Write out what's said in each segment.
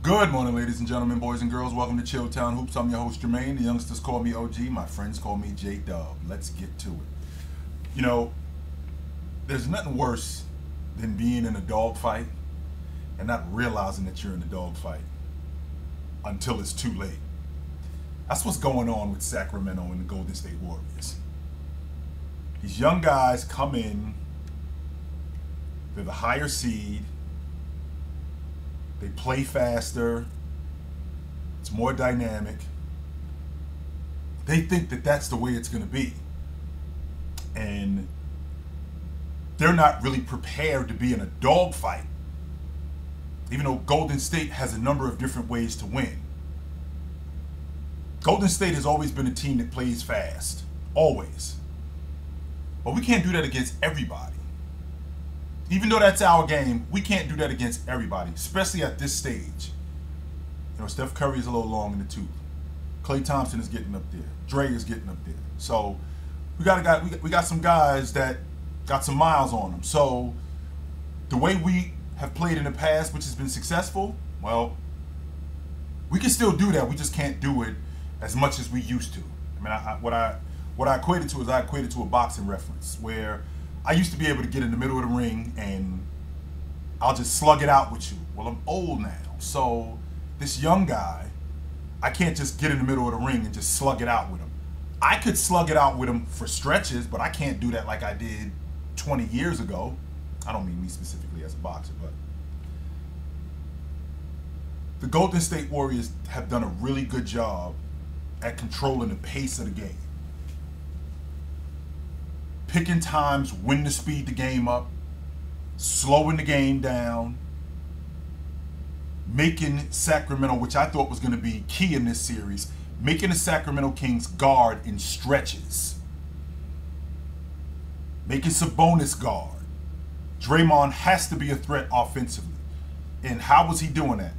Good morning, ladies and gentlemen, boys and girls. Welcome to Chilltown Hoops. I'm your host, Jermaine. The youngsters call me OG. My friends call me J-Dub. Let's get to it. You know, there's nothing worse than being in a dogfight and not realizing that you're in a dogfight until it's too late. That's what's going on with Sacramento and the Golden State Warriors. These young guys come in, they're the higher seed, they play faster, it's more dynamic. They think that that's the way it's going to be. And they're not really prepared to be in a dogfight, even though Golden State has a number of different ways to win. Golden State has always been a team that plays fast, always. But we can't do that against everybody. Even though that's our game, we can't do that against everybody, especially at this stage. You know, Steph Curry is a little long in the tooth. Klay Thompson is getting up there. Dre is getting up there. So we got some guys that got some miles on them. So the way we have played in the past, which has been successful, well, we can still do that. We just can't do it as much as we used to. I mean, what I equated to is I equated to a boxing reference where I used to be able to get in the middle of the ring and I'll just slug it out with you. Well, I'm old now, so this young guy, I can't just get in the middle of the ring and just slug it out with him. I could slug it out with him for stretches, but I can't do that like I did 20 years ago. I don't mean me specifically as a boxer, but the Golden State Warriors have done a really good job at controlling the pace of the game. Picking times when to speed the game up, slowing the game down, making Sacramento, which I thought was going to be key in this series, making the Sacramento Kings guard in stretches. Making Sabonis guard. Draymond has to be a threat offensively. And how was he doing that?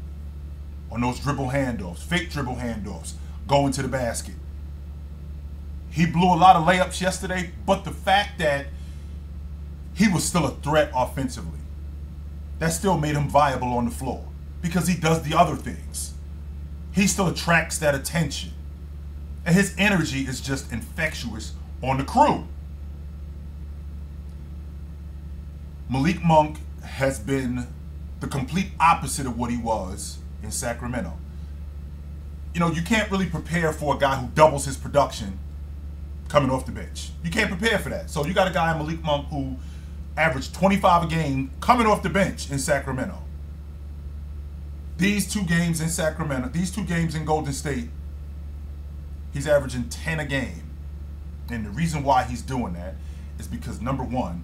On those dribble handoffs, fake dribble handoffs, going to the basket. He blew a lot of layups yesterday, but the fact that he was still a threat offensively, that still made him viable on the floor because he does the other things. He still attracts that attention. And his energy is just infectious on the crew. Malik Monk has been the complete opposite of what he was in Sacramento. You know, you can't really prepare for a guy who doubles his production coming off the bench. You can't prepare for that. So you got a guy, Malik Monk, who averaged 25 a game coming off the bench in Sacramento. These two games in Sacramento, these two games in Golden State, he's averaging 10 a game. And the reason why he's doing that is because, number one,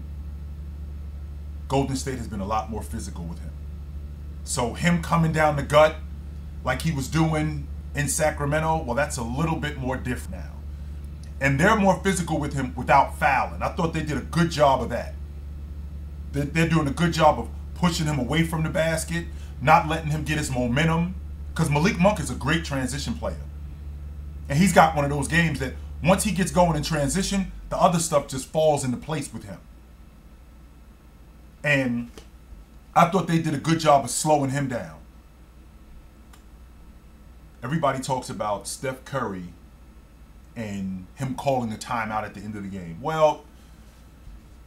Golden State has been a lot more physical with him. So him coming down the gut like he was doing in Sacramento, well, that's a little bit more different now. And they're more physical with him without fouling. I thought they did a good job of that. They're doing a good job of pushing him away from the basket, not letting him get his momentum, because Malik Monk is a great transition player. And he's got one of those games that once he gets going in transition, the other stuff just falls into place with him. And I thought they did a good job of slowing him down. Everybody talks about Steph Curry and him calling a timeout at the end of the game. Well,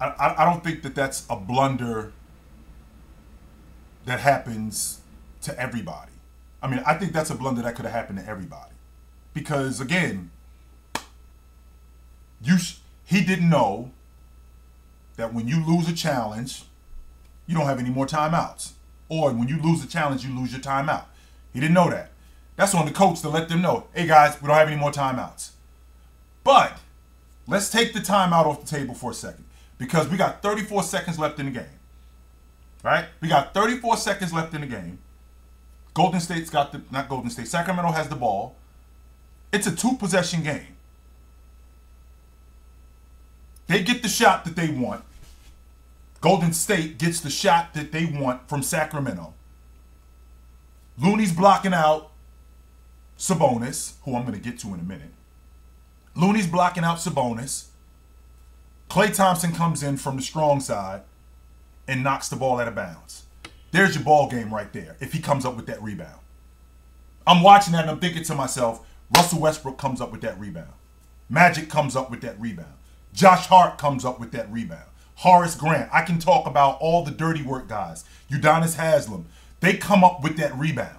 I don't think that that's a blunder that happens to everybody. I mean, I think that's a blunder that could have happened to everybody. Because, again, he didn't know that when you lose a challenge, you don't have any more timeouts. Or when you lose a challenge, you lose your timeout. He didn't know that. That's on the coach to let them know, hey, guys, we don't have any more timeouts. But let's take the timeout off the table for a second because we got 34 seconds left in the game, right? We got 34 seconds left in the game. Golden State's got the, not Golden State, Sacramento has the ball. It's a two-possession game. They get the shot that they want. Golden State gets the shot that they want from Sacramento. Looney's blocking out Sabonis, who I'm going to get to in a minute. Looney's blocking out Sabonis. Klay Thompson comes in from the strong side and knocks the ball out of bounds. There's your ball game right there if he comes up with that rebound. I'm watching that and I'm thinking to myself, Russell Westbrook comes up with that rebound. Magic comes up with that rebound. Josh Hart comes up with that rebound. Horace Grant. I can talk about all the dirty work guys. Udonis Haslem. They come up with that rebound.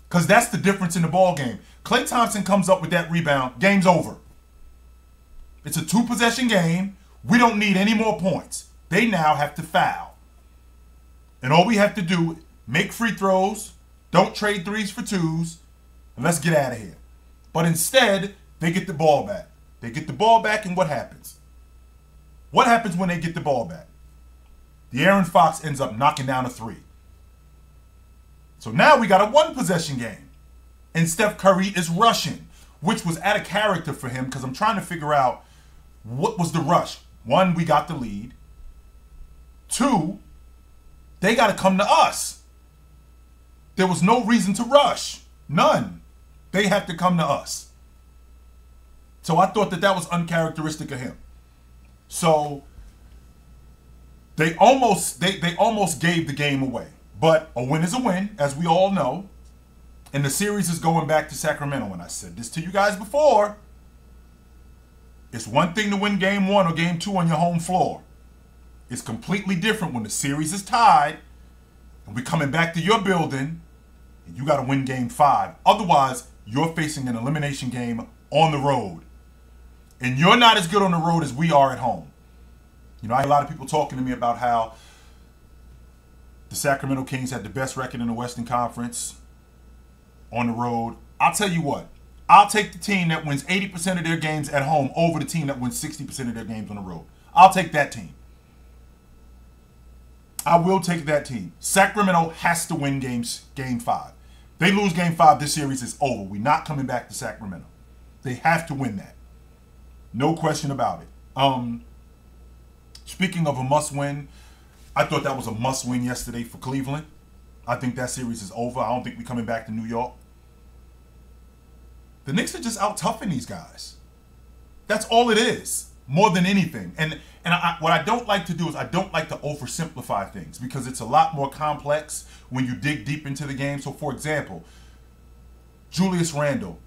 Because that's the difference in the ball game. Klay Thompson comes up with that rebound. Game's over. It's a 2-possession game. We don't need any more points. They now have to foul. And all we have to do, make free throws, don't trade 3s for 2s, and let's get out of here. But instead, they get the ball back. They get the ball back, and what happens? What happens when they get the ball back? De'Aaron Fox ends up knocking down a 3. So now we got a 1-possession game. And Steph Curry is rushing, which was out of character for him because I'm trying to figure out what was the rush. 1, we got the lead. 2, they got to come to us. There was no reason to rush. None. They have to come to us. So I thought that was uncharacteristic of him. So they almost gave the game away. But a win is a win, as we all know. And the series is going back to Sacramento. And I said this to you guys before. It's one thing to win game 1 or game 2 on your home floor. It's completely different when the series is tied and we're coming back to your building and you got to win game 5. Otherwise, you're facing an elimination game on the road. And you're not as good on the road as we are at home. You know, I had a lot of people talking to me about how the Sacramento Kings had the best record in the Western Conference on the road. I'll tell you what. I'll take the team that wins 80% of their games at home over the team that wins 60% of their games on the road. I'll take that team. I will take that team. Sacramento has to win game 5. They lose game 5, this series is over. We're not coming back to Sacramento. They have to win that. No question about it. Speaking of a must-win, I thought that was a must-win yesterday for Cleveland. I think that series is over. I don't think we're coming back to New York. The Knicks are just out-toughing these guys. That's all it is, more than anything. And what I don't like to do is I don't like to oversimplify things because it's a lot more complex when you dig deep into the game. So, for example, Julius Randle,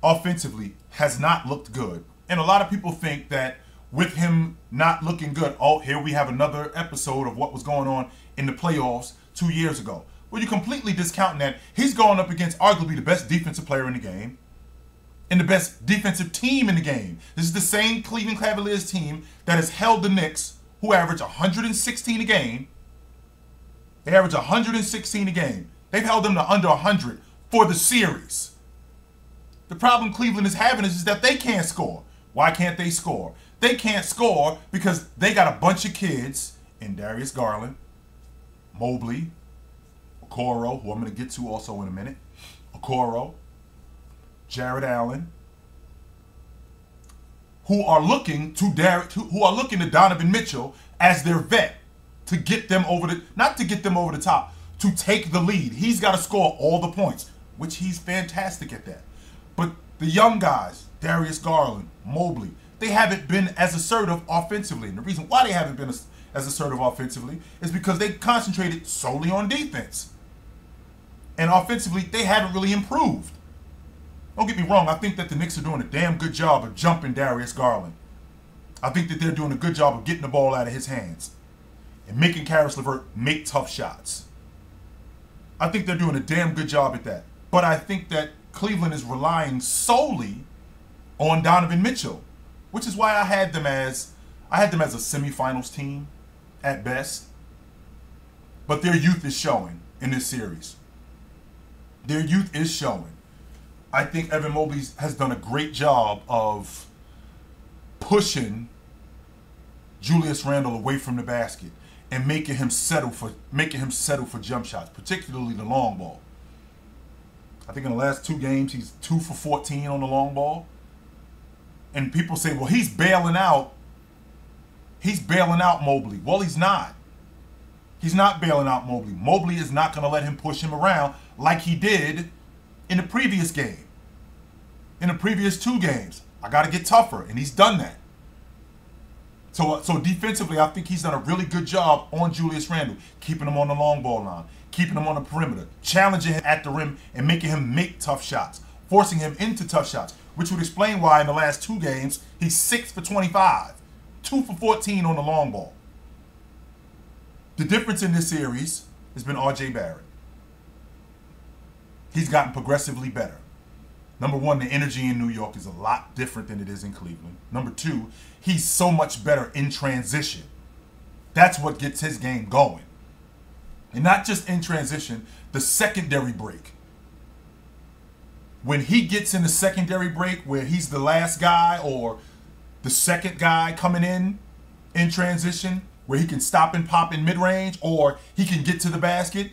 offensively, has not looked good. And a lot of people think that with him not looking good, oh, here we have another episode of what was going on in the playoffs 2 years ago. Well, you're completely discounting that. He's going up against arguably the best defensive player in the game and the best defensive team in the game. This is the same Cleveland Cavaliers team that has held the Knicks, who average 116 a game. They average 116 a game. They've held them to under 100 for the series. The problem Cleveland is having is that they can't score. Why can't they score? They can't score because they got a bunch of kids in Darius Garland, Mobley, Okoro, who I'm going to get to also in a minute, Okoro, Jared Allen, who are looking to Donovan Mitchell as their vet to get them over the, not to get them over the top, to take the lead. He's got to score all the points, which he's fantastic at that. But the young guys, Darius Garland, Mobley, they haven't been as assertive offensively. And the reason why they haven't been as assertive offensively is because they concentrated solely on defense. And offensively, they haven't really improved. Don't get me wrong, I think that the Knicks are doing a damn good job of jumping Darius Garland. I think that they're doing a good job of getting the ball out of his hands and making Karis LeVert make tough shots. I think they're doing a damn good job at that. But I think that Cleveland is relying solely on Donovan Mitchell, which is why I had them as a semifinals team at best. But their youth is showing in this series. Their youth is showing. I think Evan Mobley has done a great job of pushing Julius Randle away from the basket and making him settle for jump shots, particularly the long ball. I think in the last 2 games he's 2 for 14 on the long ball. And people say, well, he's bailing out. He's bailing out Mobley. Well, he's not. He's not bailing out Mobley. Mobley is not going to let him push him around like he did in the previous game. In the previous 2 games. I got to get tougher, and he's done that. So defensively, I think he's done a really good job on Julius Randle, keeping him on the long ball line, keeping him on the perimeter, challenging him at the rim, and making him make tough shots, forcing him into tough shots, which would explain why in the last 2 games, he's 6 for 25, 2 for 14 on the long ball. The difference in this series has been R.J. Barrett. He's gotten progressively better. Number one, the energy in New York is a lot different than it is in Cleveland. Number two, he's so much better in transition. That's what gets his game going. And not just in transition, the secondary break. When he gets in the secondary break where he's the last guy or the second guy coming in transition, where he can stop and pop in mid-range or he can get to the basket,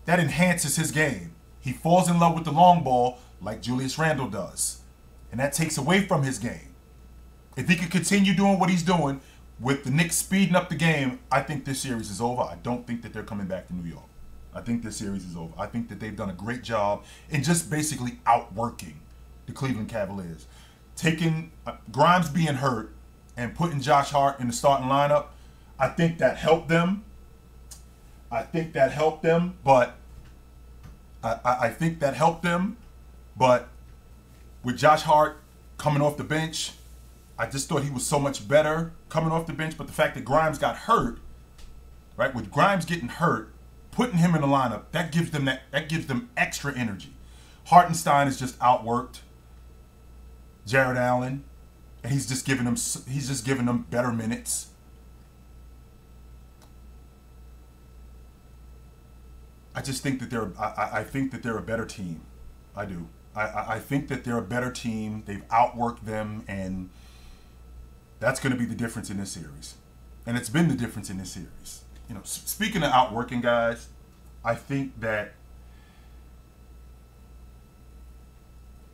that enhances his game. He falls in love with the long ball like Julius Randle does. And that takes away from his game. If he could continue doing what he's doing with the Knicks speeding up the game, I think this series is over. I don't think that they're coming back to New York. I think this series is over. I think that they've done a great job in just basically outworking the Cleveland Cavaliers. Taking Grimes being hurt and putting Josh Hart in the starting lineup, I think that helped them. I think that helped them, but but with Josh Hart coming off the bench, I just thought he was so much better coming off the bench. But the fact that Grimes got hurt, right? With Grimes getting hurt, putting him in the lineup, that gives them extra energy. Hartenstein is just outworked Jared Allen, and he's just giving them better minutes. I just think that I think that they're a better team. I do. I think that they're a better team. They've outworked them, and that's going to be the difference in this series. And it's been the difference in this series. You know, speaking of outworking guys, I think that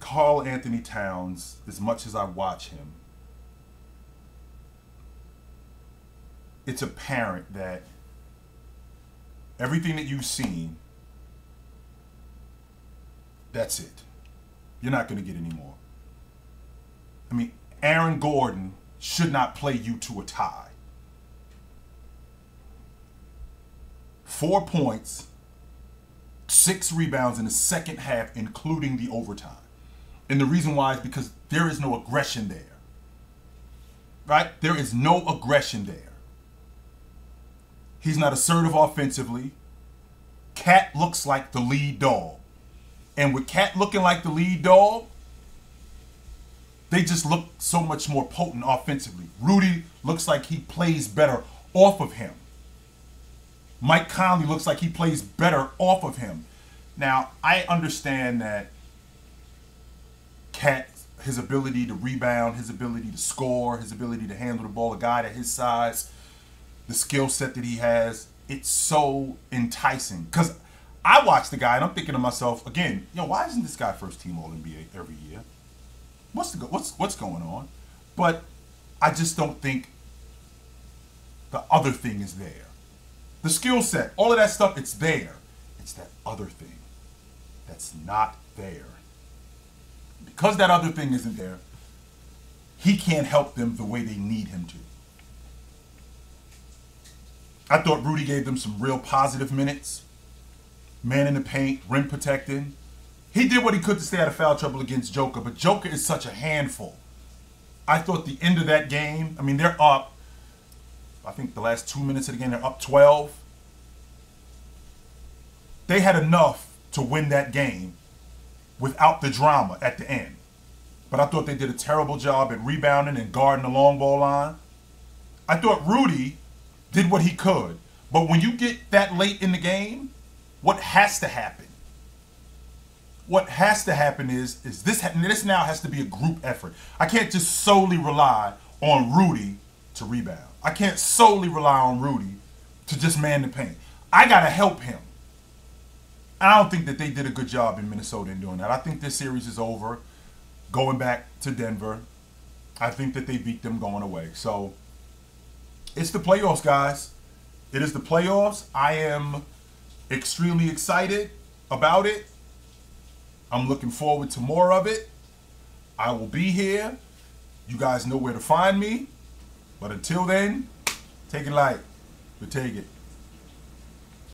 Karl-Anthony Towns, as much as I watch him, it's apparent that everything that you've seen, that's it. You're not going to get any more. I mean, Aaron Gordon should not play you to a tie. 4 points, 6 rebounds in the second half, including the overtime. And the reason why is because there is no aggression there. Right? There is no aggression there. He's not assertive offensively. Cat looks like the lead dog. And with Cat looking like the lead dog, they just look so much more potent offensively. Rudy looks like he plays better off of him. Mike Conley looks like he plays better off of him. Now, I understand that Cat, his ability to rebound, his ability to score, his ability to handle the ball, a guy at his size, the skill set that he has, it's so enticing. Because I watch the guy and I'm thinking to myself, again, why isn't this guy first team All-NBA every year? What's going on? But I just don't think the other thing is there. The skill set, all of that stuff, it's there. It's that other thing that's not there. Because that other thing isn't there, he can't help them the way they need him to. I thought Rudy gave them some real positive minutes. Man in the paint, rim protecting. He did what he could to stay out of foul trouble against Joker, but Joker is such a handful. I thought the end of that game, I mean, they're up, I think the last 2 minutes of the game, they're up 12. They had enough to win that game without the drama at the end. But I thought they did a terrible job at rebounding and guarding the long ball line. I thought Rudy did what he could. But when you get that late in the game, what has to happen? What has to happen is this now has to be a group effort. I can't just solely rely on Rudy to rebound. I can't solely rely on Rudy to just man the paint. I got to help him. I don't think that they did a good job in Minnesota in doing that. I think this series is over. Going back to Denver, I think that they beat them going away. So it's the playoffs, guys. It is the playoffs. I am extremely excited about it. I'm looking forward to more of it. I will be here. You guys know where to find me. But until then, take it light, but take it.